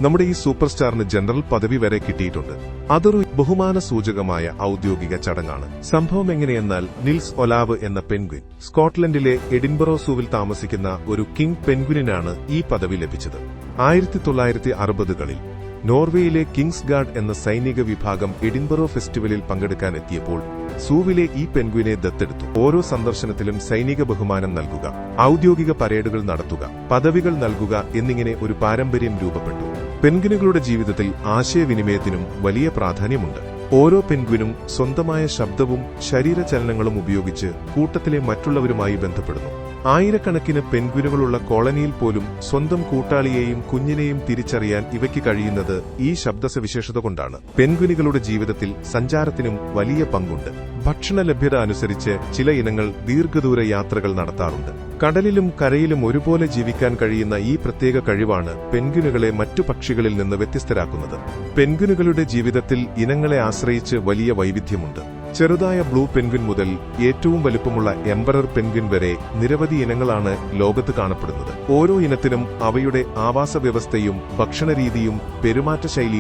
നമ്മുടെ ഈ super സ്റ്റാറിന് general പദവി വരെ കിട്ടിയിട്ടുണ്ട്. അതൊരു ബഹുമാന സൂചകമായ ഔദ്യോഗിക ചടങ്ങാണ്. സംഭവം എങ്ങനെയെന്നാൽ നിൽസ് ഒലാവ് എന്ന പെൻഗ്വിൻ സ്കോട്ട്ലൻഡിലെ എഡിൻബറോ സൂവിൽ താമസിക്കുന്ന ഒരു കിങ് പെൻഗ്വിനാണ് ഈ പദവി ലഭിച്ചത്. 1960കളിൽ നോർവേയിലെ കിങ്സ് ഗാർഡ് എന്ന സൈനിക വിഭാഗം എഡിൻബറോ ഫെസ്റ്റിവലിൽ പങ്കെടുക്കാനെത്തിയപ്പോൾ സൂവിലെ ഈ പെൻഗ്വിനെ ദത്തെടുത്തു. ഓരോ സന്ദർശനത്തിലും സൈനിക ബഹുമാനം നൽകുക, ഔദ്യോഗിക പരേഡുകൾ നടത്തുക, പദവികൾ നൽകുക എന്നിങ്ങനെ ഒരു പാരമ്പര്യം രൂപപ്പെട്ടു. പെൻഗ്വിനുകളുടെ ജീവിതത്തിൽ ആശയവിനിമയത്തിനും വലിയ പ്രാധാന്യമുണ്ട്. ഓരോ പെൻഗ്വിനും സ്വന്തമായ ശബ്ദവും ശരീരചലനങ്ങളും ഉപയോഗിച്ച് കൂട്ടത്തിലെ മറ്റുള്ളവരുമായി ബന്ധപ്പെടുന്നു. ആയിരക്കണക്കിന് പെൻഗ്വിനുകളുള്ള കോളനിയിൽ പോലും സ്വന്തം കൂട്ടാളിയെയും കുഞ്ഞിനെയും തിരിച്ചറിയാൻ ഇവയ്ക്ക് കഴിയുന്നത് ഈ ശബ്ദസവിശേഷത കൊണ്ടാണ്. പെൻഗ്വിനുകളുടെ ജീവിതത്തിൽ സഞ്ചാരത്തിനും വലിയ പങ്കുണ്ട്. ഭക്ഷണ ലഭ്യത അനുസരിച്ച് ചില ഇനങ്ങൾ ദീർഘദൂര യാത്രകൾ നടത്താറുണ്ട്. കടലിലും കരയിലും ഒരുപോലെ ജീവിക്കാൻ കഴിയുന്ന ഈ പ്രത്യേക കഴിവാണ് പെൻഗ്വിനുകളെ മറ്റു പക്ഷികളിൽ നിന്ന് വ്യത്യസ്തരാക്കുന്നത്. പെൻഗ്വിനുകളുടെ ജീവിതത്തിൽ ഇനങ്ങളെ ആശ്രയിച്ച് വലിയ വൈവിധ്യമുണ്ട്. ചെറുതായ ബ്ലൂ പെൻഗ്വിൻ മുതൽ ഏറ്റവും വലുപ്പമുള്ള എംപറർ പെൻഗ്വിൻ വരെ നിരവധി ഇനങ്ങളാണ് ലോകത്ത് കാണപ്പെടുന്നത്. ഓരോ ഇനത്തിനും അവയുടെ ആവാസ വ്യവസ്ഥയും ഭക്ഷണരീതിയും പെരുമാറ്റശൈലിയും